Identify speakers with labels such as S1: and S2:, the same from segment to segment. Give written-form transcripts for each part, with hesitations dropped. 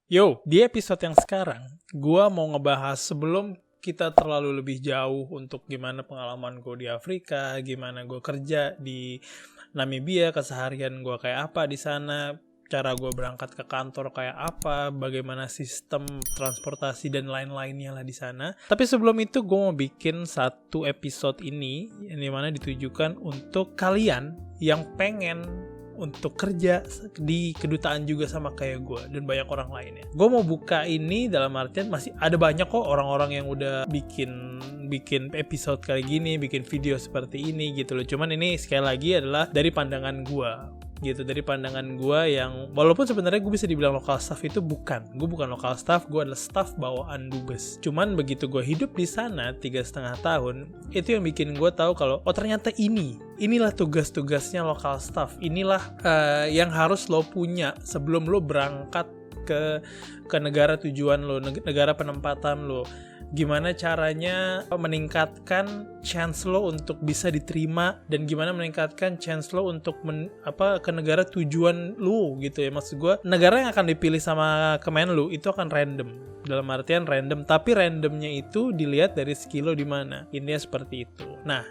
S1: Yo, di episode yang sekarang, gua mau ngebahas sebelum kita terlalu lebih jauh untuk gimana pengalaman gue di Afrika, gimana gue kerja di Namibia, keseharian gue kayak apa di sana, cara gue berangkat ke kantor kayak apa, bagaimana sistem transportasi dan lain-lainnya lah di sana. Tapi sebelum itu gue mau bikin satu episode ini yang dimana ditujukan untuk kalian yang pengen untuk kerja di kedutaan juga sama kayak gue dan banyak orang lainnya. Gue mau buka ini dalam artian masih ada banyak kok orang-orang yang udah bikin episode kayak gini, bikin video seperti ini gitu loh. Cuman ini sekali lagi adalah dari pandangan gue gitu, dari pandangan gue yang walaupun sebenarnya gue bisa dibilang lokal staff itu bukan. Gue bukan lokal staff, gue adalah staff bawaan dubes. Cuman begitu gue hidup di sana 3,5 tahun, itu yang bikin gue tahu kalau oh ternyata inilah tugas-tugasnya lokal staff. Inilah yang harus lo punya sebelum lo berangkat ke negara tujuan lo, negara penempatan lo. Gimana caranya meningkatkan chance lo untuk bisa diterima dan gimana meningkatkan chance lo untuk ke negara tujuan lo gitu ya. Maksud gue, negara yang akan dipilih sama Kemenlu itu akan random. Dalam artian random, tapi randomnya itu dilihat dari skill lo di mana. Ini seperti itu. Nah,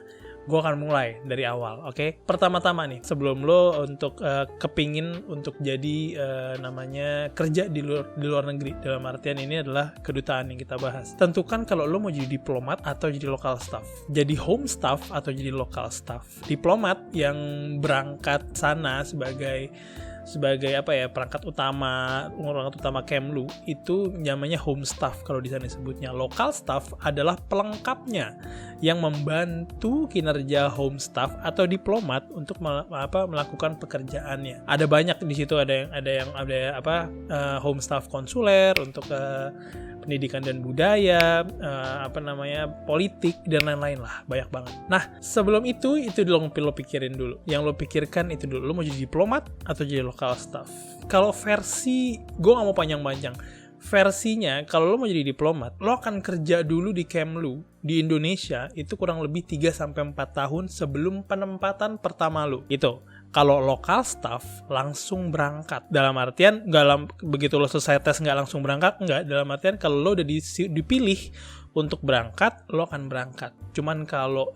S1: gue akan mulai dari awal, oke? Pertama-tama nih, sebelum lo untuk kepingin untuk jadi namanya kerja di luar negeri, dalam artian ini adalah kedutaan yang kita bahas. Tentukan kalau lo mau jadi diplomat atau jadi local staff. Jadi home staff atau jadi local staff. Diplomat yang berangkat sana sebagai perangkat utama Kemlu itu namanya home staff kalau di sana disebutnya. Local staff adalah pelengkapnya yang membantu kinerja home staff atau diplomat untuk melakukan pekerjaannya. Ada banyak di situ, ada home staff konsuler untuk pendidikan dan budaya, politik dan lain-lain lah, banyak banget. Nah, sebelum itu lo pikirin dulu. Yang lo pikirkan itu dulu, lo mau jadi diplomat atau jadi local staff. Kalau versi, gue gak mau panjang-panjang. Versinya, kalau lo mau jadi diplomat, lo akan kerja dulu di Kemlu di Indonesia itu kurang lebih 3-4 tahun sebelum penempatan pertama lo. Itu. Kalau lokal staff langsung berangkat. Dalam artian begitu lo selesai tes nggak langsung berangkat, nggak. Dalam artian kalau lo udah dipilih untuk berangkat, lo akan berangkat. Cuman kalau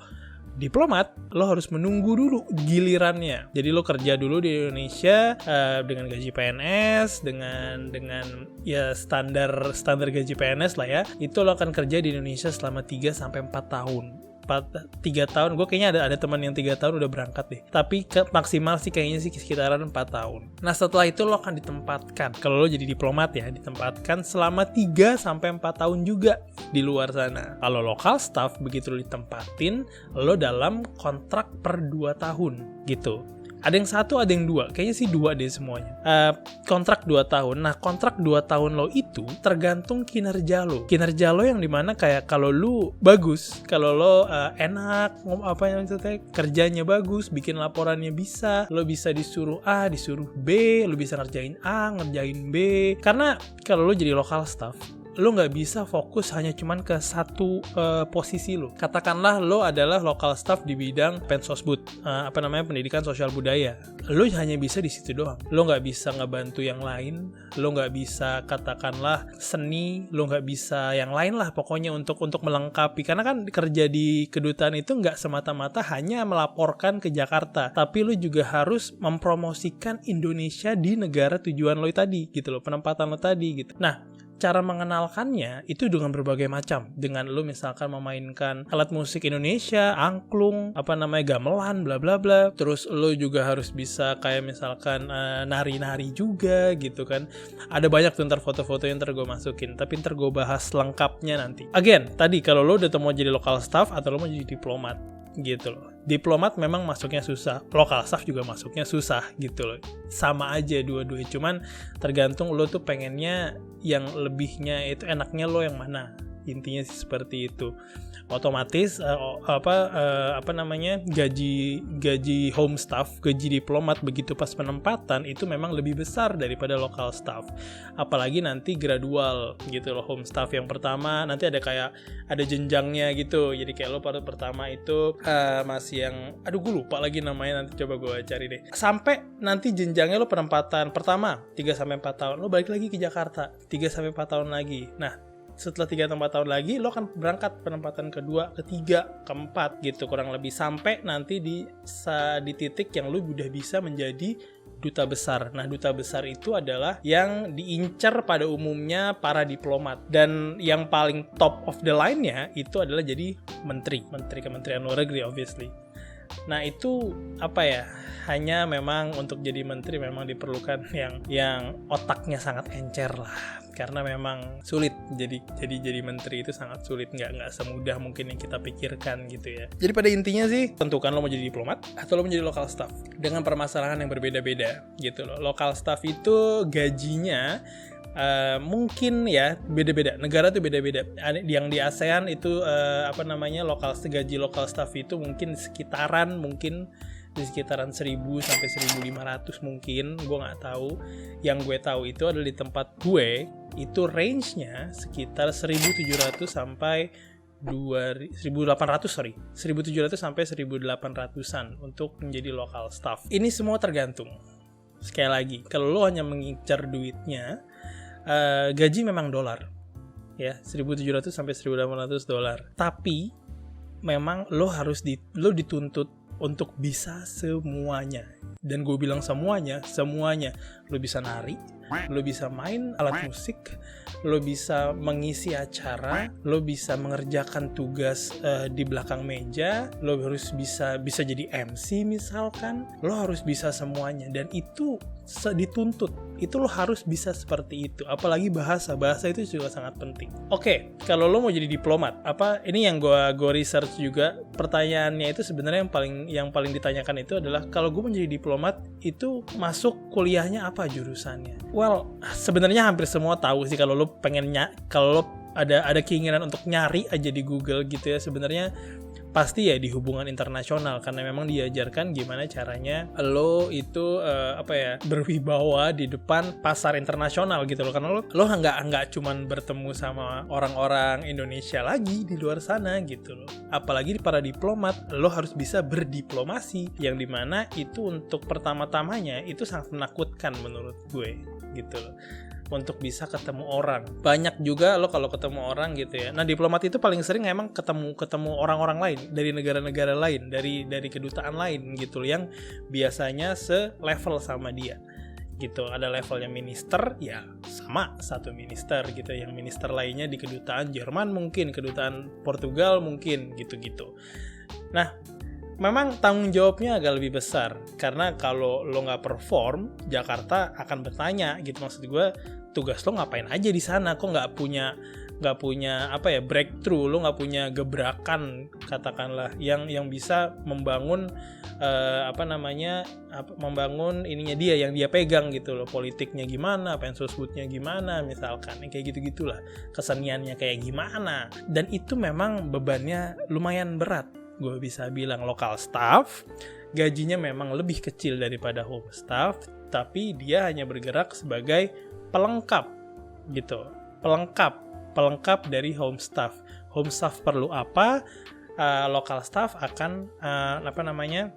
S1: diplomat, lo harus menunggu dulu gilirannya. Jadi lo kerja dulu di Indonesia dengan gaji PNS, dengan ya standar gaji PNS lah ya. Itu lo akan kerja di Indonesia selama 3-4 tahun. 3 tahun, gue kayaknya ada teman yang 3 tahun udah berangkat deh. Tapi maksimal sih kayaknya sih sekitaran 4 tahun. Nah setelah itu lo akan ditempatkan. Kalau lo jadi diplomat ya, ditempatkan selama 3-4 tahun juga di luar sana. Kalau local staff, begitu lo ditempatin, lo dalam kontrak per 2 tahun gitu. Ada yang 1, ada yang 2. Kayaknya sih 2 deh semuanya. Kontrak 2 tahun. Nah, kontrak 2 tahun lo itu tergantung kinerja lo. Kinerja lo yang dimana kayak kalau lo bagus, kalau lo enak, kerjanya bagus, bikin laporannya bisa, lo bisa disuruh A, disuruh B, lo bisa ngerjain A, ngerjain B. Karena kalau lo jadi local staff, lo nggak bisa fokus hanya cuman ke satu posisi lo. Katakanlah lo adalah local staff di bidang pensosbud, pendidikan sosial budaya. Lo hanya bisa di situ doang. Lo nggak bisa ngebantu yang lain. Lo nggak bisa katakanlah seni. Lo nggak bisa yang lain lah pokoknya untuk melengkapi. Karena kan kerja di kedutaan itu nggak semata-mata hanya melaporkan ke Jakarta, tapi lo juga harus mempromosikan Indonesia di negara tujuan lo tadi gitu lo, penempatan lo tadi gitu. Nah, cara mengenalkannya itu dengan berbagai macam. Dengan lo misalkan memainkan alat musik Indonesia, angklung, gamelan, bla bla bla. Terus lo juga harus bisa kayak misalkan nari-nari juga gitu kan. Ada banyak tuh ntar foto-foto yang ntar gue masukin. Tapi ntar gue bahas lengkapnya nanti. Again, tadi kalau lo udah mau jadi local staff atau lo mau jadi diplomat gitu loh. Diplomat memang masuknya susah, local staff juga masuknya susah gitu loh. Sama aja dua-duanya, cuman tergantung lo tuh pengennya yang lebihnya itu enaknya lo yang mana. intinya sih seperti itu. Otomatis gaji home staff, gaji diplomat begitu pas penempatan itu memang lebih besar daripada local staff. Apalagi nanti gradual gitu loh, home staff yang pertama nanti ada jenjangnya gitu. Jadi kayak lo pada pertama itu masih yang gue lupa lagi namanya, nanti coba gue cari deh. Sampai nanti jenjangnya lo penempatan pertama 3-4 tahun, lo balik lagi ke Jakarta 3-4 tahun lagi. Nah, setelah 3-4 tahun lagi lo akan berangkat penempatan kedua, ketiga, keempat gitu kurang lebih, sampai nanti di titik yang lo udah bisa menjadi duta besar. Nah, duta besar itu adalah yang diincar pada umumnya para diplomat, dan yang paling top of the line-nya itu adalah jadi menteri Kementerian Luar Negeri obviously. Nah, itu hanya memang untuk jadi menteri memang diperlukan yang otaknya sangat encer lah, karena memang sulit jadi menteri itu sangat sulit, nggak semudah mungkin yang kita pikirkan gitu ya. Jadi pada intinya sih tentukan lo mau jadi diplomat atau lo mau jadi local staff dengan permasalahan yang berbeda-beda gitu loh. Local staff itu gajinya mungkin ya beda-beda, negara tuh beda-beda. Yang di ASEAN itu gaji local staff itu mungkin di sekitaran 1.000 sampai 1.500 mungkin, gue nggak tahu. Yang gue tahu itu adalah di tempat gue itu range-nya sekitar 1.700 sampai 1.800 sampai 1.800-an untuk menjadi local staff. Ini semua tergantung. Sekali lagi, kalau lo hanya mengincar duitnya, gaji memang dolar ya, 1.700 sampai 1.800 dolar. Tapi memang lo dituntut untuk bisa semuanya. Dan gue bilang semuanya. Lo bisa nari, lo bisa main alat musik, lo bisa mengisi acara, lo bisa mengerjakan tugas di belakang meja, lo harus bisa jadi MC misalkan, lo harus bisa semuanya, dan itu dituntut. Itu lo harus bisa seperti itu. Apalagi bahasa itu juga sangat penting. Oke, kalau lo mau jadi diplomat, ini yang gue research juga, pertanyaannya itu sebenarnya yang paling ditanyakan itu adalah, kalau gue mau jadi diplomat itu masuk kuliahnya apa jurusannya? Well, sebenarnya hampir semua tahu sih, kalau lo ada keinginan untuk nyari aja di Google gitu ya, sebenarnya pasti ya di hubungan internasional, karena memang diajarkan gimana caranya lo itu berwibawa di depan pasar internasional gitu loh, karena lo nggak cuman bertemu sama orang-orang Indonesia lagi di luar sana gitu loh. Apalagi para diplomat, lo harus bisa berdiplomasi, yang dimana itu untuk pertama-tamanya itu sangat menakutkan menurut gue gitu loh, untuk bisa ketemu orang. Banyak juga lo kalau ketemu orang gitu ya. Nah, diplomat itu paling sering emang ketemu orang-orang lain dari negara-negara lain, dari kedutaan lain gitu loh, yang biasanya selevel sama dia gitu. Ada levelnya minister, ya sama satu minister gitu. Yang minister lainnya di kedutaan Jerman mungkin, kedutaan Portugal mungkin gitu-gitu. Nah, memang tanggung jawabnya agak lebih besar, karena kalau lo nggak perform, Jakarta akan bertanya gitu. Maksud gue, tugas lo ngapain aja di sana? Kok nggak punya breakthrough, lo nggak punya gebrakan katakanlah yang bisa membangun membangun ininya dia yang dia pegang gitu loh, politiknya gimana, pensum sebutnya gimana misalkan, kayak gitu-gitulah, keseniannya kayak gimana. Dan itu memang bebannya lumayan berat. Gue bisa bilang local staff gajinya memang lebih kecil daripada home staff, tapi dia hanya bergerak sebagai pelengkap gitu, pelengkap dari home staff. Home staff perlu apa, local staff akan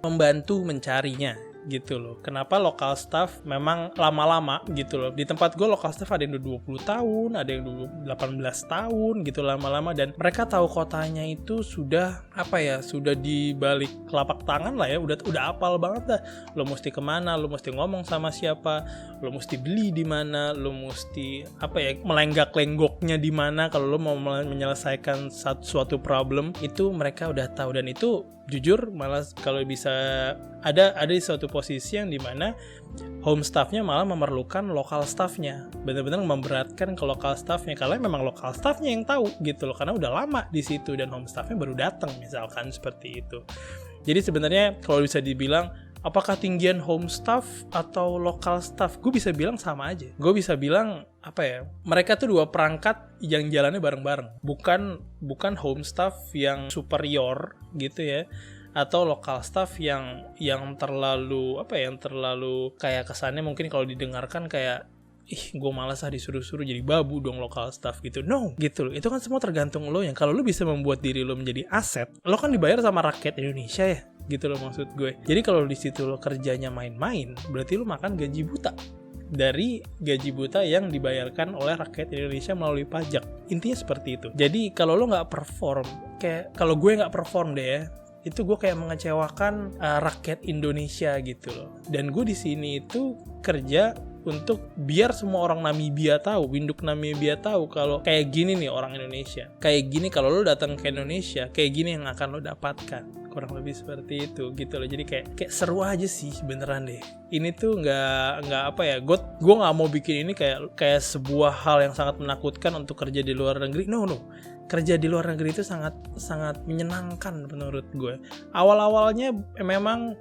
S1: membantu mencarinya gitu loh. Kenapa local staff memang lama-lama gitu loh. Di tempat gue local staff ada yang udah 20 tahun, ada yang 18 tahun gitu lama-lama, dan mereka tahu kotanya itu sudah di balik telapak tangan lah ya, udah apal banget dah. Lo mesti kemana, lo mesti ngomong sama siapa, lo mesti beli di mana, lo mesti melenggak-lenggoknya di mana kalau lo mau menyelesaikan suatu problem, itu mereka udah tahu. Dan itu jujur malah kalau bisa ada di suatu posisi yang dimana home staffnya malah memerlukan lokal staffnya, benar-benar memberatkan ke lokal staffnya, karena memang lokal staffnya yang tahu gitu loh, karena udah lama di situ dan home staffnya baru datang misalkan, seperti itu. Jadi sebenarnya kalau bisa dibilang Apakah tinggian home staff atau local staff? Gue bisa bilang sama aja. Gue bisa bilang mereka tuh dua perangkat yang jalannya bareng-bareng. Bukan home staff yang superior gitu ya, atau local staff yang terlalu kayak kesannya mungkin kalau didengarkan kayak gue malas disuruh-suruh jadi babu dong local staff gitu. No, gitu loh. Itu kan semua tergantung lo yang kalau lo bisa membuat diri lo menjadi aset, lo kan dibayar sama rakyat Indonesia ya. Gitu loh maksud gue. Jadi kalau di situ lo kerjanya main-main, berarti lo makan gaji buta dari gaji buta yang dibayarkan oleh rakyat Indonesia melalui pajak. Intinya seperti itu. Jadi kalau lo nggak perform, kayak kalau gue nggak perform deh ya, itu gue kayak mengecewakan rakyat Indonesia gitu loh. Dan gue di sini itu kerja untuk biar semua orang Namibia tahu, Winduk Namibia tahu kalau kayak gini nih orang Indonesia. Kayak gini kalau lo datang ke Indonesia, kayak gini yang akan lo dapatkan. Kurang lebih seperti itu gitu loh. Jadi kayak seru aja sih beneran deh. Ini tuh nggak gue nggak mau bikin ini kayak sebuah hal yang sangat menakutkan untuk kerja di luar negeri. No. Kerja di luar negeri itu sangat menyenangkan menurut gue. Awal-awalnya memang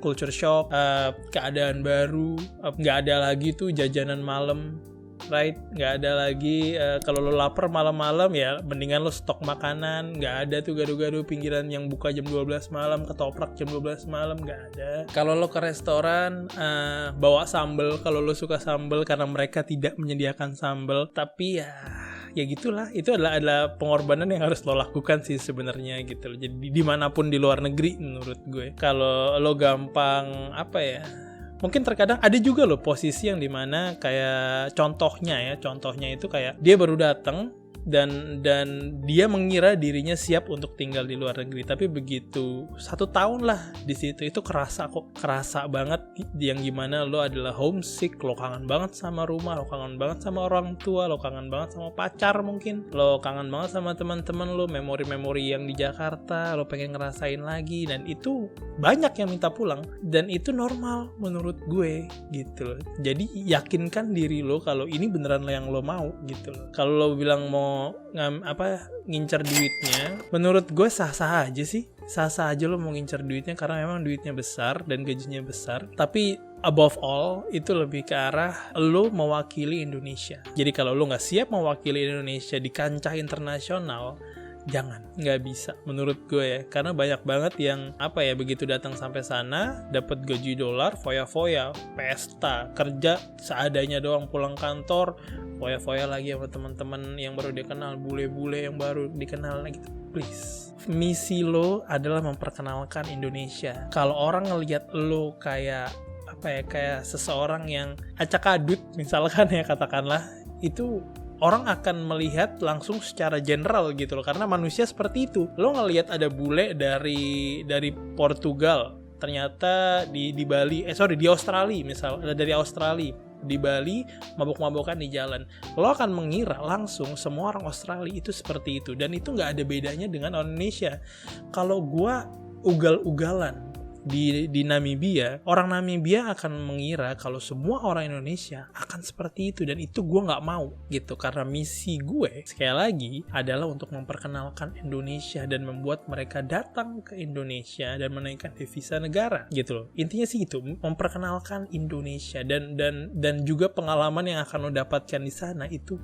S1: culture shock, keadaan baru, nggak ada lagi tuh jajanan malam, right? Nggak ada lagi kalau lo lapar malam-malam ya mendingan lo stok makanan. Nggak ada tuh gado-gado pinggiran yang buka jam 12 malam, ketoprak jam 12 malam, nggak ada. Kalau lo ke restoran bawa sambal kalau lo suka sambal karena mereka tidak menyediakan sambal. Tapi ya gitulah, itu adalah pengorbanan yang harus lo lakukan sih sebenarnya gitu loh. Jadi dimanapun di luar negeri menurut gue, kalau lo gampang mungkin terkadang ada juga loh posisi yang dimana kayak contohnya itu kayak dia baru datang dan dia mengira dirinya siap untuk tinggal di luar negeri, tapi begitu 1 tahun lah di situ itu kerasa banget yang gimana lo adalah homesick, lo kangen banget sama rumah, lo kangen banget sama orang tua, lo kangen banget sama pacar, mungkin lo kangen banget sama teman-teman lo, memori-memori yang di Jakarta lo pengen ngerasain lagi, dan itu banyak yang minta pulang dan itu normal menurut gue gitu loh. Jadi yakinkan diri lo kalau ini beneran yang lo mau gitu loh. Kalau lo bilang mau ngincer duitnya, menurut gue sah-sah aja sih. Sah-sah aja lo mau ngincer duitnya karena memang duitnya besar dan gajinya besar. Tapi above all itu lebih ke arah lo mewakili Indonesia. Jadi kalau lo gak siap mewakili Indonesia di kancah internasional, jangan, nggak bisa menurut gue ya. Karena banyak banget yang begitu datang sampai sana dapat gaji dolar, foya-foya, pesta, kerja seadanya doang, pulang kantor foya-foya lagi sama teman-teman yang baru dikenal, bule-bule yang baru dikenal gitu. Please, misi lo adalah memperkenalkan Indonesia. Kalau orang ngelihat lo kayak seseorang yang acak-adut misalkan ya, katakanlah, itu orang akan melihat langsung secara general gitu loh, karena manusia seperti itu. Lo ngelihat ada bule dari Portugal, ternyata di Bali, di Australia misalnya, dari Australia di Bali mabok-mabokan di jalan, lo akan mengira langsung semua orang Australia itu seperti itu, dan itu nggak ada bedanya dengan orang Indonesia. Kalau gua ugal-ugalan di Namibia, orang Namibia akan mengira kalau semua orang Indonesia akan seperti itu, dan itu gue nggak mau gitu, karena misi gue sekali lagi adalah untuk memperkenalkan Indonesia dan membuat mereka datang ke Indonesia dan menaikkan devisa negara gitu loh. Intinya sih itu, memperkenalkan Indonesia dan juga pengalaman yang akan lo dapatkan di sana itu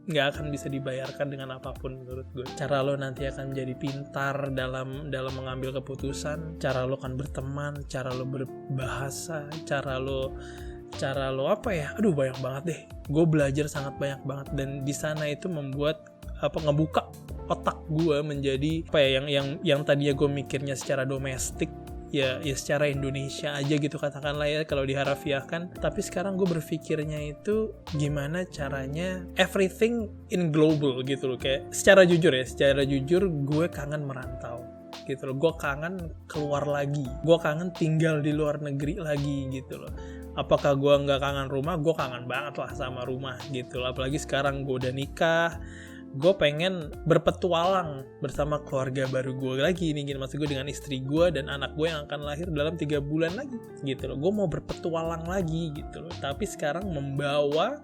S1: nggak akan bisa dibayarkan dengan apapun menurut gue. Cara lo nanti akan menjadi pintar dalam mengambil keputusan, cara lo akan berteman, cara lo berbahasa, cara lo banyak banget deh. Gue belajar sangat banyak banget, dan di sana itu membuat ngebuka otak gue menjadi yang tadinya gue mikirnya secara domestik, ya secara Indonesia aja gitu katakanlah ya kalau diharafiahkan, tapi sekarang gue berpikirnya itu gimana caranya everything in global gitu loh. Kayak secara jujur gue kangen merantau gitu loh, gue kangen keluar lagi, gue kangen tinggal di luar negeri lagi gitu loh. Apakah gue nggak kangen rumah? Gue kangen banget lah sama rumah gitu loh. Apalagi sekarang gue udah nikah, gue pengen berpetualang bersama keluarga baru gue lagi nih, maksud gue dengan istri gue dan anak gue yang akan lahir dalam 3 bulan lagi gitu loh. Gue mau berpetualang lagi gitu loh, tapi sekarang membawa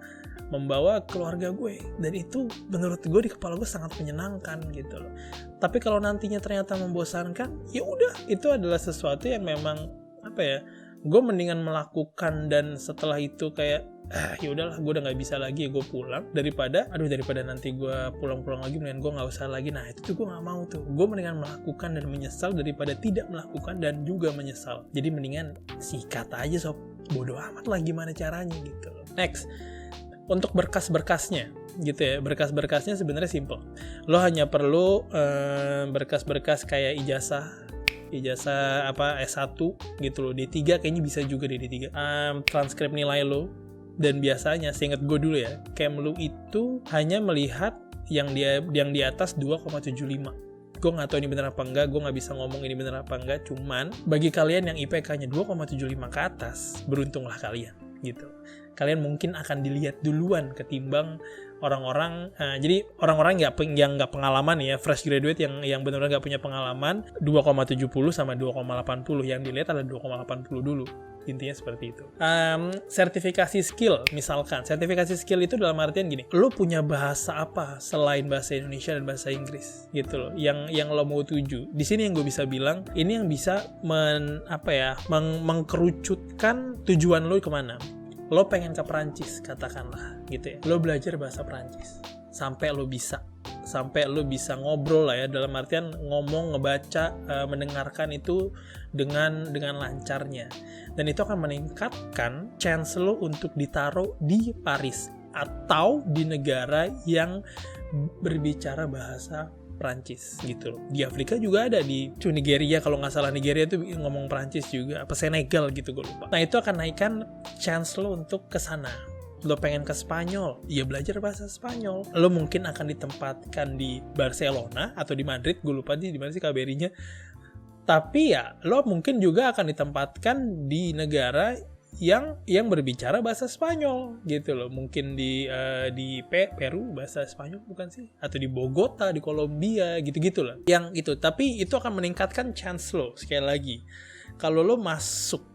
S1: membawa keluarga gue, dan itu menurut gue di kepala gue sangat menyenangkan gitu loh. Tapi kalau nantinya ternyata membosankan, ya udah, itu adalah sesuatu yang memang gue mendingan melakukan, dan setelah itu kayak ya udahlah, gue udah nggak bisa lagi, gue pulang, daripada nanti gue pulang lagi, mendingan gue nggak usah lagi. Nah itu tuh gue nggak mau tuh. Gue mendingan melakukan dan menyesal daripada tidak melakukan dan juga menyesal. Jadi mendingan sikat aja sob, bodo amat lah gimana caranya gitu loh. Next, untuk berkas-berkasnya gitu ya. Berkas-berkasnya sebenarnya simple. Lo hanya perlu berkas-berkas kayak ijazah S1 gitu loh. D3 kayaknya bisa juga deh, D3. Transkrip nilai lo. Dan biasanya, seingat gue dulu ya, Kemlu itu hanya melihat yang di atas 2,75. Gue nggak tahu ini benar apa enggak, gue nggak bisa ngomong ini benar apa enggak. Cuman bagi kalian yang IPK-nya 2,75 ke atas, beruntunglah kalian gitu. Kalian mungkin akan dilihat duluan ketimbang orang-orang. Jadi orang-orang yang nggak pengalaman ya, fresh graduate yang benar-benar nggak punya pengalaman, 2,70 sama 2,80 yang dilihat adalah 2,80 dulu. Intinya seperti itu. Sertifikasi skill, misalkan. Sertifikasi skill itu dalam artian gini, lo punya bahasa apa selain bahasa Indonesia dan bahasa Inggris gitu loh, yang lo mau tuju. Di sini yang gue bisa bilang, ini yang bisa mengkerucutkan tujuan lo kemana. Lo pengen ke Perancis, katakanlah gitu ya. Lo belajar bahasa Perancis sampai lo bisa ngobrol lah ya, dalam artian ngomong, ngebaca, mendengarkan itu dengan lancarnya, dan itu akan meningkatkan chance lo untuk ditaruh di Paris atau di negara yang berbicara bahasa Prancis gitu loh. Di Afrika juga ada, di Nigeria kalau nggak salah, Nigeria tuh ngomong Prancis juga, apa Senegal gitu gue lupa. Nah itu akan naikkan chance lo untuk kesana. Lo pengen ke Spanyol, ya belajar bahasa Spanyol. Lo mungkin akan ditempatkan di Barcelona atau di Madrid, gue lupa di mana sih KBRI-nya. Tapi ya lo mungkin juga akan ditempatkan di negara yang berbicara bahasa Spanyol gitu loh. Mungkin di Peru bahasa Spanyol bukan sih? Atau di Bogota, di Kolombia gitu-gitu lah. Yang itu, tapi itu akan meningkatkan chance lo. Sekali lagi, kalau lo masuk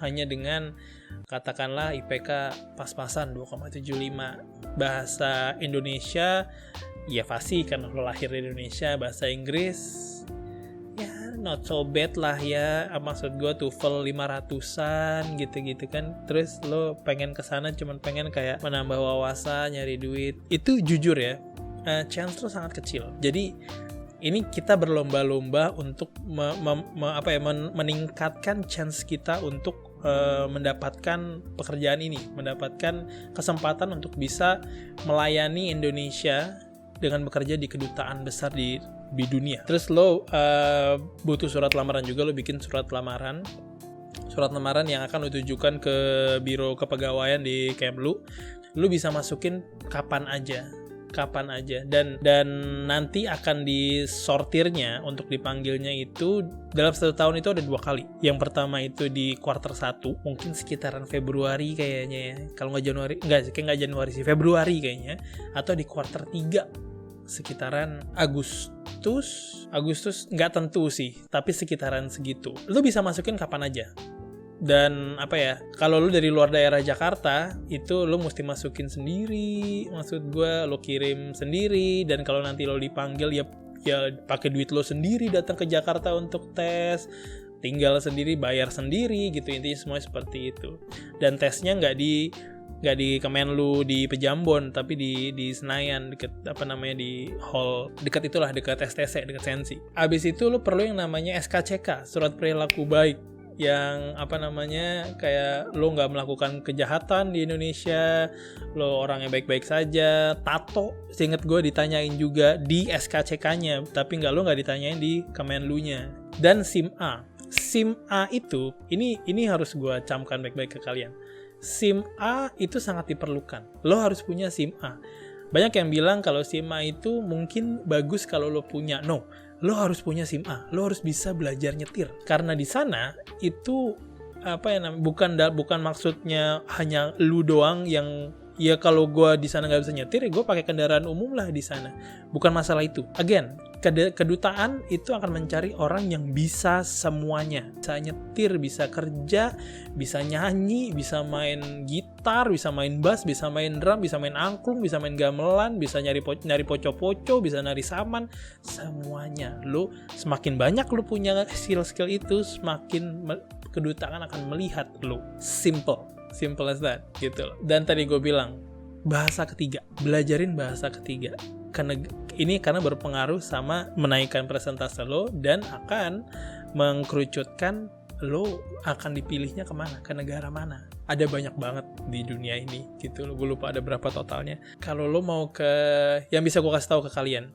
S1: hanya dengan katakanlah IPK pas-pasan 2,75, bahasa Indonesia ya pasti kan lo lahir di Indonesia, bahasa Inggris ya not so bad lah ya, maksud gue TOEFL 500-an gitu-gitu kan. Terus lo pengen kesana cuman pengen kayak menambah wawasan, nyari duit, itu jujur ya, chance lo sangat kecil. Jadi ini kita berlomba-lomba untuk meningkatkan chance kita untuk mendapatkan pekerjaan ini, mendapatkan kesempatan untuk bisa melayani Indonesia dengan bekerja di kedutaan besar di dunia. Terus lo butuh surat lamaran juga, lo bikin surat lamaran yang akan lo tujukan ke biro kepegawaian di Kemlu. Lo bisa masukin kapan aja, dan nanti akan disortirnya untuk dipanggilnya itu dalam 1 tahun itu ada 2 kali. Yang pertama itu di kuarter 1, mungkin sekitaran Februari kayaknya ya, kalau nggak Januari sih, Februari kayaknya, atau di kuarter 3 sekitaran Agustus nggak tentu sih, tapi sekitaran segitu. Lu bisa masukin kapan aja. Dan kalau lu dari luar daerah Jakarta, itu lu mesti masukin sendiri, maksud gue lo kirim sendiri. Dan kalau nanti lo dipanggil ya pakai duit lo sendiri datang ke Jakarta untuk tes, tinggal sendiri, bayar sendiri gitu. Intinya semua seperti itu. Dan tesnya nggak di Kemenlu di Pejambon, tapi di Senayan, deket di hall dekat itulah, dekat STC, dekat Sensi. Abis itu lo perlu yang namanya SKCK, surat perilaku baik, yang kayak lo nggak melakukan kejahatan di Indonesia, lo orangnya baik-baik saja. Tato, seinget gue ditanyain juga di SKCK-nya, tapi lo nggak ditanyain di Kemenlu-nya. Dan SIM A itu, ini harus gue camkan baik-baik ke kalian. SIM A itu sangat diperlukan. Lo harus punya SIM A. Banyak yang bilang kalau SIM A itu mungkin bagus kalau lo punya. No, lo harus punya SIM A. Lo harus bisa belajar nyetir. Karena di sana itu bukan maksudnya hanya lu doang yang ya kalau gue di sana nggak bisa nyetir, ya gue pakai kendaraan umum lah di sana. Bukan masalah itu. Again, Kedutaan itu akan mencari orang yang bisa semuanya. Bisa nyetir, bisa kerja, bisa nyanyi, bisa main gitar, bisa main bass, bisa main drum, bisa main angklung, bisa main gamelan, bisa nyari poco-poco, bisa nari saman, semuanya. Lu semakin banyak lu punya skill-skill itu, semakin kedutaan akan melihat lu. Simple as that gitu. Dan tadi gue bilang bahasa ketiga, belajarin bahasa ketiga. Karena berpengaruh sama menaikkan presentase lo dan akan mengkerucutkan lo akan dipilihnya kemana, ke negara mana. Ada banyak banget di dunia ini gitu. Gue lupa ada berapa totalnya. Kalau lo mau yang bisa gue kasih tahu ke kalian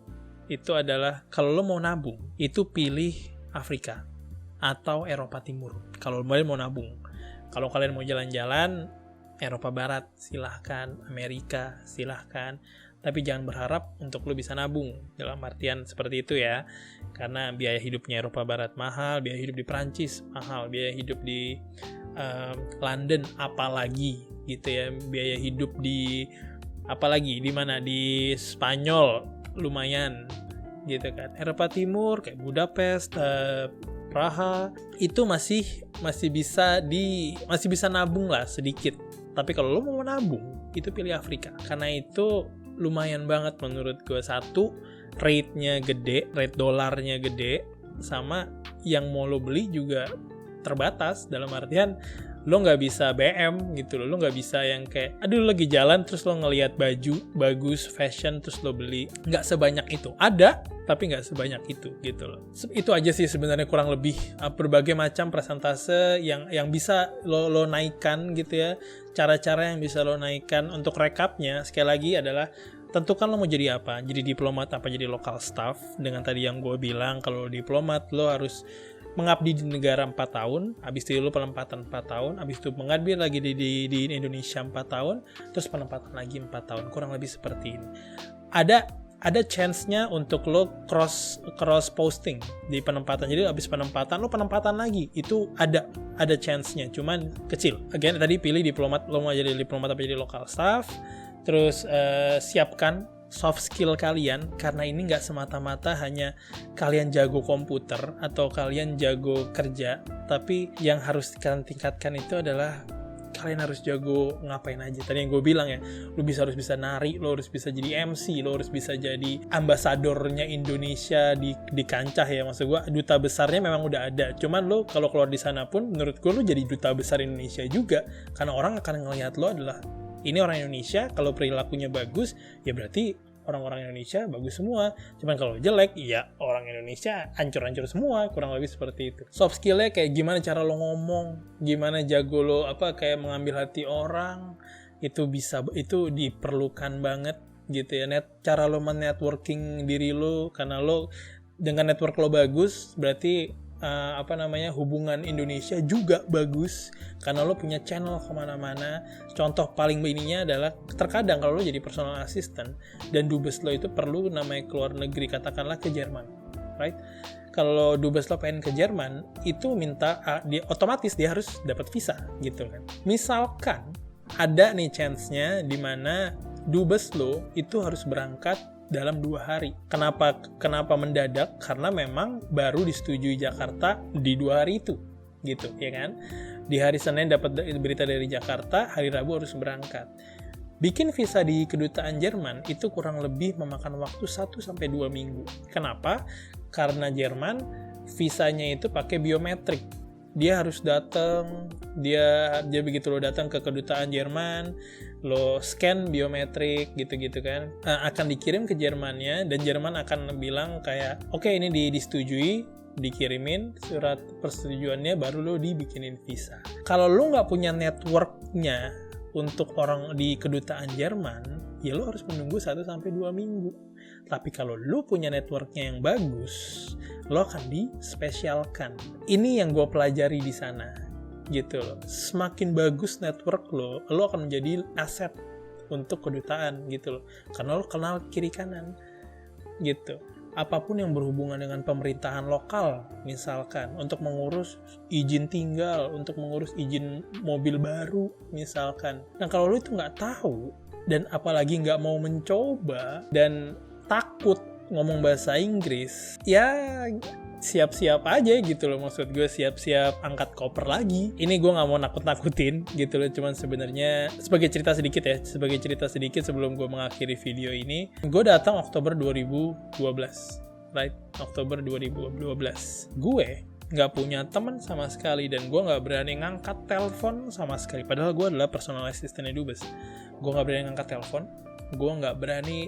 S1: itu adalah kalau lo mau nabung itu pilih Afrika atau Eropa Timur. Kalau kalian mau nabung, kalau kalian mau jalan-jalan Eropa Barat silahkan, Amerika silahkan. Tapi jangan berharap untuk lo bisa nabung, dalam artian seperti itu ya. Karena biaya hidupnya Eropa Barat mahal, biaya hidup di Prancis mahal, biaya hidup di London apalagi gitu ya. Biaya hidup di apalagi di mana, di Spanyol lumayan gitu kan. Eropa Timur kayak Budapest, Praha itu masih bisa nabung lah sedikit. Tapi kalau lo mau nabung itu pilih Afrika, karena itu lumayan banget menurut gue. Satu, rate-nya gede, rate dolarnya gede, sama yang mau lo beli juga terbatas, dalam artian lo nggak bisa BM gitu lo nggak bisa yang kayak aduh lo lagi jalan terus lo ngelihat baju bagus fashion terus lo beli. Nggak sebanyak itu, ada tapi nggak sebanyak itu gitu loh. Itu aja sih sebenarnya kurang lebih berbagai macam presentase yang bisa lo naikkan gitu ya. Cara-cara yang bisa lo naikkan. Untuk recapnya sekali lagi adalah tentukan lo mau jadi apa, jadi diplomat apa jadi local staff. Dengan tadi yang gue bilang, kalau diplomat lo harus mengabdi di negara 4 tahun, habis itu lo penempatan 4 tahun, habis itu mengabdi lagi di Indonesia 4 tahun, terus penempatan lagi 4 tahun, kurang lebih seperti ini. Ada chance-nya untuk lo cross posting di penempatan. Jadi habis penempatan lo penempatan lagi, itu ada chance-nya, cuman kecil. Again tadi pilih diplomat, lo mau jadi diplomat apa jadi local staff. Terus siapkan soft skill kalian, karena ini nggak semata-mata hanya kalian jago komputer atau kalian jago kerja, tapi yang harus kalian tingkatkan itu adalah kalian harus jago ngapain aja. Tadi yang gue bilang ya, lo harus bisa nari, lo harus bisa jadi MC, lo harus bisa jadi ambasadornya Indonesia di kancah ya. Maksud gue duta besarnya memang udah ada, cuman lo kalau keluar di sana pun menurut gue lo jadi duta besar Indonesia juga, karena orang akan ngelihat lo adalah ini orang Indonesia. Kalau perilakunya bagus, ya berarti orang-orang Indonesia bagus semua. Cuman kalau jelek, ya orang Indonesia hancur-hancur semua. Kurang lebih seperti itu. Soft skill-nya kayak gimana cara lo ngomong, gimana jago lo kayak mengambil hati orang, itu diperlukan banget gitu ya. Cara lo men-networking diri lo, karena lo dengan network lo bagus, berarti hubungan Indonesia juga bagus karena lo punya channel kemana-mana. Contoh paling ininya adalah terkadang kalau lo jadi personal assistant dan dubes lo itu perlu namanya keluar negeri, katakanlah ke Jerman, right? Kalau dubes lo pengen ke Jerman itu otomatis dia harus dapat visa gitu kan. Misalkan ada nih chance-nya di mana dubes lo itu harus berangkat dalam 2 hari. Kenapa mendadak? Karena memang baru disetujui Jakarta di 2 hari itu, gitu, ya kan? Di hari Senin dapat berita dari Jakarta, hari Rabu harus berangkat. Bikin visa di kedutaan Jerman itu kurang lebih memakan waktu 1-2 minggu. Kenapa? Karena Jerman visanya itu pakai biometrik. Dia harus datang, dia begitu lo datang ke kedutaan Jerman, lo scan biometrik gitu-gitu kan, akan dikirim ke Jermannya, dan Jerman akan bilang kayak oke, ini disetujui, dikirimin surat persetujuannya, baru lo dibikinin visa. Kalau lo nggak punya networknya untuk orang di kedutaan Jerman, ya lo harus menunggu 1-2 minggu. Tapi kalau lo punya networknya yang bagus, lo akan dispesialkan. Ini yang gue pelajari di sana, gitu loh. Semakin bagus network lo akan menjadi aset untuk kedutaan, gitu loh. Karena lo kenal kiri kanan, gitu. Apapun yang berhubungan dengan pemerintahan lokal, misalkan untuk mengurus izin tinggal, untuk mengurus izin mobil baru, misalkan. Nah kalau lo itu nggak tahu dan apalagi nggak mau mencoba dan takut ngomong bahasa Inggris, ya siap-siap aja gitu loh. Maksud gue siap-siap angkat koper lagi. Ini gue gak mau nakut-nakutin gitu loh. Cuman sebenarnya sebagai cerita sedikit sebelum gue mengakhiri video ini. Gue datang Oktober 2012. Right? Oktober 2012. Gue gak punya teman sama sekali dan gue gak berani ngangkat telepon sama sekali. Padahal gue adalah personal assistant-nya Dubes. Gue gak berani ngangkat telepon. Gue gak berani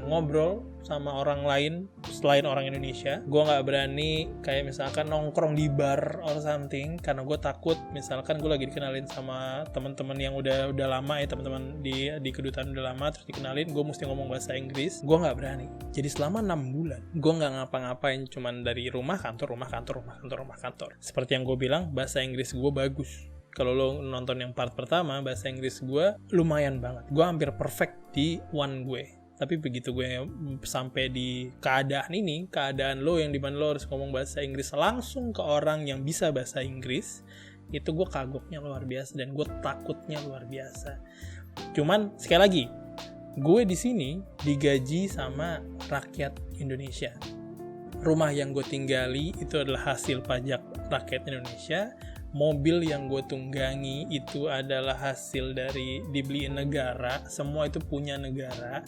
S1: ngobrol sama orang lain selain orang Indonesia. Gue gak berani kayak misalkan nongkrong di bar or something, karena gue takut misalkan gue lagi dikenalin sama teman-teman yang udah lama ya, teman-teman di kedutaan udah lama, terus dikenalin gue mesti ngomong bahasa Inggris. Gue gak berani. Jadi selama 6 bulan gue gak ngapa-ngapain, cuman dari rumah kantor. Seperti yang gue bilang, bahasa Inggris gue bagus. Kalau lo nonton yang part pertama, bahasa Inggris gue lumayan banget. Gue hampir perfect di one gue. Tapi begitu gue sampai di keadaan lo yang dimana lo harus ngomong bahasa Inggris langsung ke orang yang bisa bahasa Inggris, itu gue kagoknya luar biasa dan gue takutnya luar biasa. Cuman sekali lagi, gue di sini digaji sama rakyat Indonesia. Rumah yang gue tinggali itu adalah hasil pajak rakyat Indonesia. Mobil yang gue tunggangi itu adalah hasil dari dibeliin negara. Semua itu punya negara.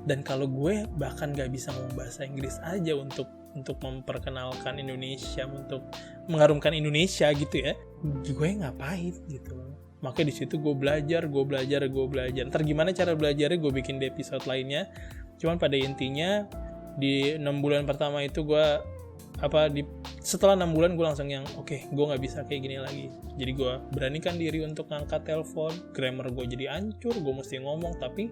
S1: Dan kalau gue bahkan gak bisa ngomong bahasa Inggris aja untuk memperkenalkan Indonesia, untuk mengharumkan Indonesia gitu ya, gue ngapain gitu. Makanya di situ gue belajar. Ntar gimana cara belajarnya gue bikin di episode lainnya. Cuman pada intinya di 6 bulan pertama itu gue setelah 6 bulan gue langsung yang oke, gue gak bisa kayak gini lagi. Jadi gue beranikan diri untuk ngangkat telepon. Grammar gue jadi hancur, gue mesti ngomong, tapi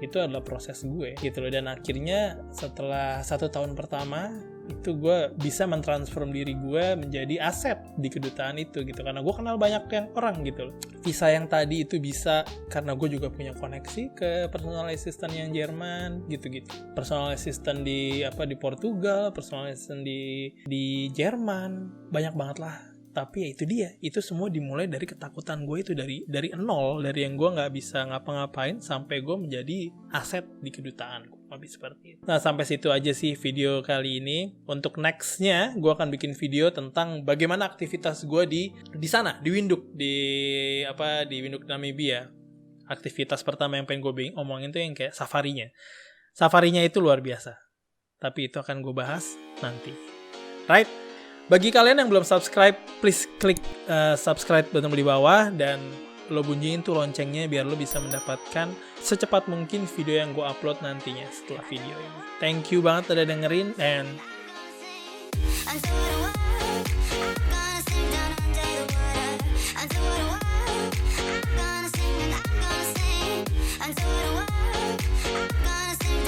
S1: itu adalah proses gue gitu loh. Dan akhirnya setelah 1 tahun pertama itu gue bisa mentransform diri gue menjadi aset di kedutaan itu gitu, karena gue kenal banyak yang orang gitu loh. Visa yang tadi itu bisa karena gue juga punya koneksi ke personal assistant yang Jerman gitu-gitu, personal assistant di Portugal, personal assistant di Jerman, banyak banget lah. Tapi ya itu dia, itu semua dimulai dari ketakutan gue itu, dari nol, dari yang gue nggak bisa ngapa-ngapain sampai gue menjadi aset di kedutaan, lebih seperti itu. Nah, sampai situ aja sih video kali ini. Untuk nextnya gue akan bikin video tentang bagaimana aktivitas gue di sana, di Windhoek, di Windhoek Namibia. Aktivitas pertama yang pengen gue omongin tuh yang kayak safarinya itu luar biasa, tapi itu akan gue bahas nanti. Right? Bagi kalian yang belum subscribe, please klik subscribe button di bawah dan lo bunyiin tuh loncengnya biar lo bisa mendapatkan secepat mungkin video yang gue upload nantinya setelah video ini. Thank you banget udah dengerin, and